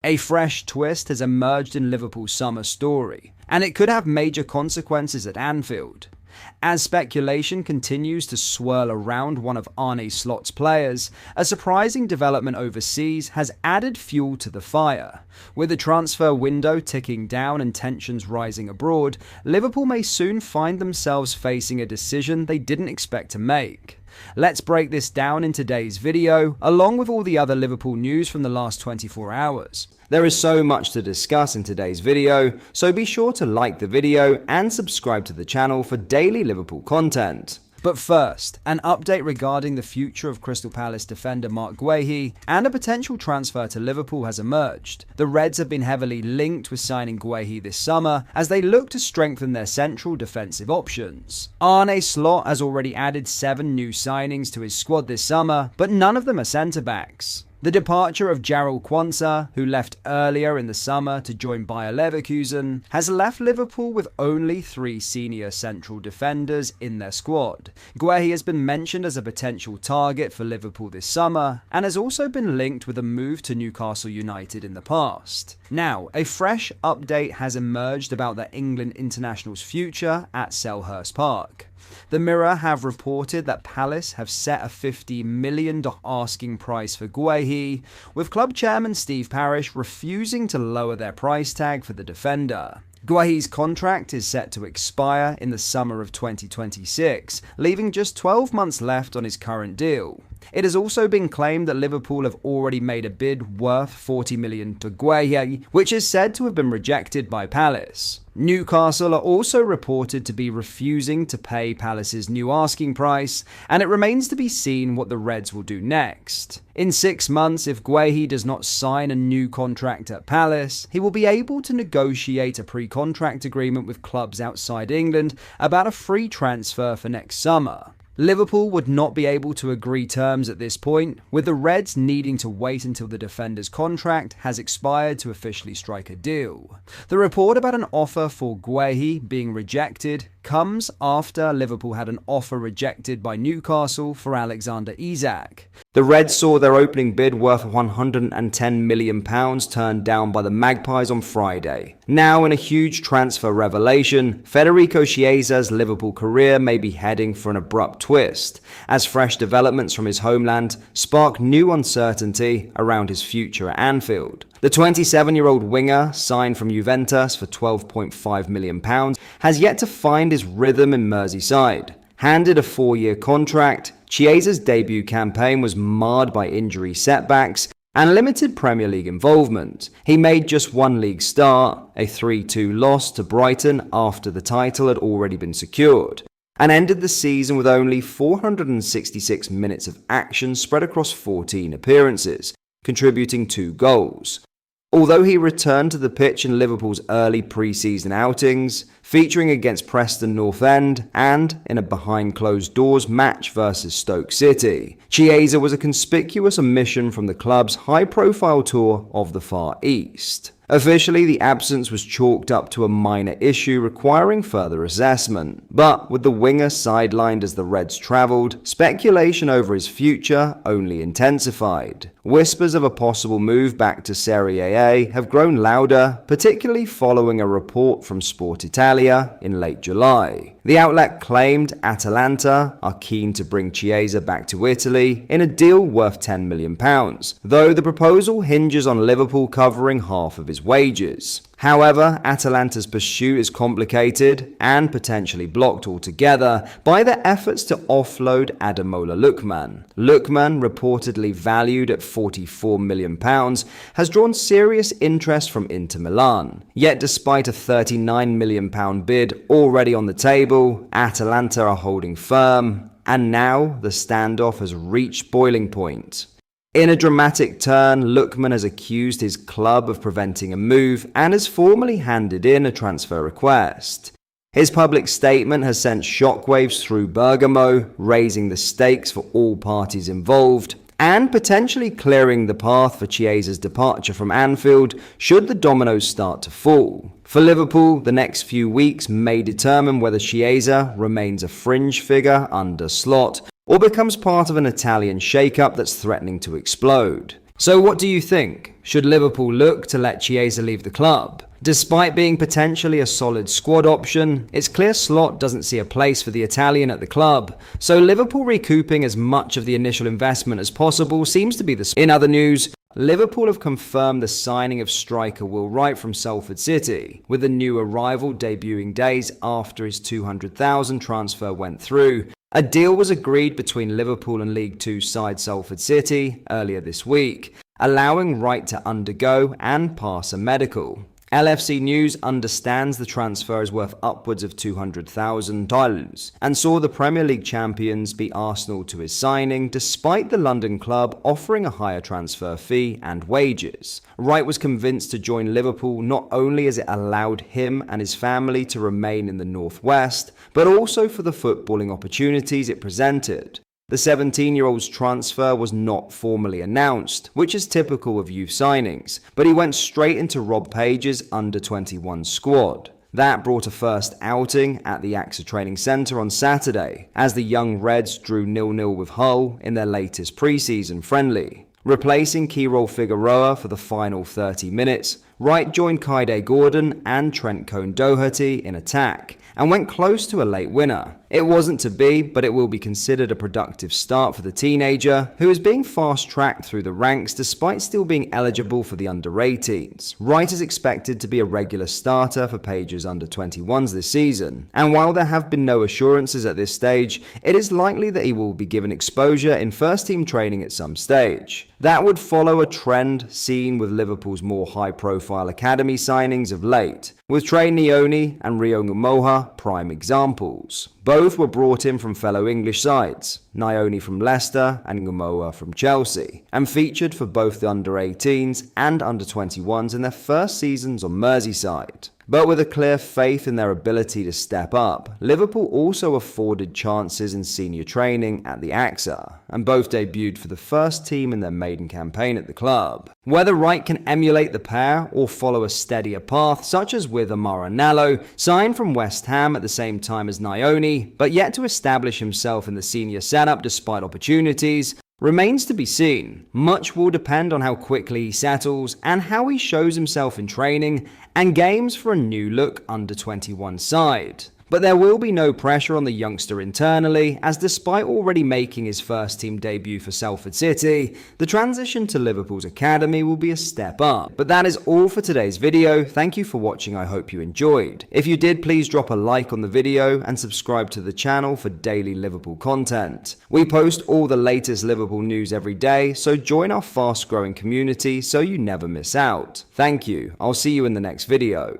A fresh twist has emerged in Liverpool's summer story, and it could have major consequences at Anfield. As speculation continues to swirl around one of Arne Slot's players, a surprising development overseas has added fuel to the fire. With the transfer window ticking down and tensions rising abroad, Liverpool may soon find themselves facing a decision they didn't expect to make. Let's break this down in today's video, along with all the other Liverpool news from the last 24 hours. There is so much to discuss in today's video, so be sure to like the video and subscribe to the channel for daily Liverpool content. But first, an update regarding the future of Crystal Palace defender Marc Guehi and a potential transfer to Liverpool has emerged. The Reds have been heavily linked with signing Guehi this summer as they look to strengthen their central defensive options. Arne Slot has already added 7 new signings to his squad this summer, but none of them are centre-backs. The departure of Jarell Quansah, who left earlier in the summer to join Bayer Leverkusen, has left Liverpool with only 3 senior central defenders in their squad. Guehi has been mentioned as a potential target for Liverpool this summer, and has also been linked with a move to Newcastle United in the past. Now, a fresh update has emerged about the England international's future at Selhurst Park. The Mirror have reported that Palace have set a $50 million asking price for Guehi, with club chairman Steve Parish refusing to lower their price tag for the defender. Guehi's contract is set to expire in the summer of 2026, leaving just 12 months left on his current deal. It has also been claimed that Liverpool have already made a bid worth $40 million to Guehi, which is said to have been rejected by Palace. Newcastle are also reported to be refusing to pay Palace's new asking price, and it remains to be seen what the Reds will do next. In 6 months, if Guehi does not sign a new contract at Palace, he will be able to negotiate a pre-contract agreement with clubs outside England about a free transfer for next summer. Liverpool would not be able to agree terms at this point, with the Reds needing to wait until the defender's contract has expired to officially strike a deal. The report about an offer for Guehi being rejected comes after Liverpool had an offer rejected by Newcastle for Alexander Isak. The Reds saw their opening bid worth £110 million turned down by the Magpies on Friday. Now, in a huge transfer revelation, Federico Chiesa's Liverpool career may be heading for an abrupt twist, as fresh developments from his homeland spark new uncertainty around his future at Anfield. The 27-year-old winger, signed from Juventus for £12.5 million, has yet to find his rhythm in Merseyside. Handed a 4-year contract, Chiesa's debut campaign was marred by injury setbacks and limited Premier League involvement. He made just 1 league start, a 3-2 loss to Brighton after the title had already been secured, and ended the season with only 466 minutes of action spread across 14 appearances, contributing 2 goals. Although he returned to the pitch in Liverpool's early pre-season outings, featuring against Preston North End and in a behind-closed-doors match versus Stoke City, Chiesa was a conspicuous omission from the club's high-profile tour of the Far East. Officially, the absence was chalked up to a minor issue requiring further assessment, but with the winger sidelined as the Reds travelled, speculation over his future only intensified. Whispers of a possible move back to Serie A have grown louder, particularly following a report from Sport Italia in late July. The outlet claimed Atalanta are keen to bring Chiesa back to Italy in a deal worth £10 million, though the proposal hinges on Liverpool covering half of his wages. However, Atalanta's pursuit is complicated and potentially blocked altogether by their efforts to offload Ademola Lookman. Lookman, reportedly valued at £44 million, has drawn serious interest from Inter Milan. Yet despite a £39 million bid already on the table, Atalanta are holding firm, and now the standoff has reached boiling point. In a dramatic turn, Lookman has accused his club of preventing a move and has formally handed in a transfer request. His public statement has sent shockwaves through Bergamo, raising the stakes for all parties involved and potentially clearing the path for Chiesa's departure from Anfield should the dominoes start to fall. For Liverpool, the next few weeks may determine whether Chiesa remains a fringe figure under Slot or becomes part of an Italian shake-up that's threatening to explode. So what do you think? Should Liverpool look to let Chiesa leave the club? Despite being potentially a solid squad option, it's clear Slot doesn't see a place for the Italian at the club, so Liverpool recouping as much of the initial investment as possible seems to be the... In other news, Liverpool have confirmed the signing of striker Will Wright from Salford City, with the new arrival debuting days after his £200,000 transfer went through. A deal was agreed between Liverpool and League Two side Salford City earlier this week, allowing Wright to undergo and pass a medical. LFC News understands the transfer is worth upwards of $200,000 and saw the Premier League champions beat Arsenal to his signing despite the London club offering a higher transfer fee and wages. Wright was convinced to join Liverpool not only as it allowed him and his family to remain in the Northwest, but also for the footballing opportunities it presented. The 17-year-old's transfer was not formally announced, which is typical of youth signings, but he went straight into Rob Page's under-21 squad. That brought a first outing at the AXA Training Centre on Saturday, as the young Reds drew 0-0 with Hull in their latest pre-season friendly. Replacing key role Figueroa for the final 30 minutes, Wright joined Kaide Gordon and Trent Cone-Doherty in attack, and went close to a late winner. It wasn't to be, but it will be considered a productive start for the teenager, who is being fast-tracked through the ranks despite still being eligible for the under-18s. Wright is expected to be a regular starter for Page's under-21s this season, and while there have been no assurances at this stage, it is likely that he will be given exposure in first-team training at some stage. That would follow a trend seen with Liverpool's more high-profile academy signings of late, with Trey Nyoni and Rio Ngumoha prime examples. Both were brought in from fellow English sides, Nyoni from Leicester and Ngumoha from Chelsea, and featured for both the under-18s and under-21s in their first seasons on Merseyside. But with a clear faith in their ability to step up, Liverpool also afforded chances in senior training at the AXA, and both debuted for the first team in their maiden campaign at the club. Whether Wright can emulate the pair or follow a steadier path, such as with Amara Nello, signed from West Ham at the same time as Nyoni, but yet to establish himself in the senior setup despite opportunities, remains to be seen. Much will depend on how quickly he settles and how he shows himself in training and games for a new look under-21 side. But there will be no pressure on the youngster internally, as despite already making his first team debut for Salford City, the transition to Liverpool's academy will be a step up. But that is all for today's video. Thank you for watching, I hope you enjoyed. If you did, please drop a like on the video and subscribe to the channel for daily Liverpool content. We post all the latest Liverpool news every day, so join our fast growing community so you never miss out. Thank you, I'll see you in the next video.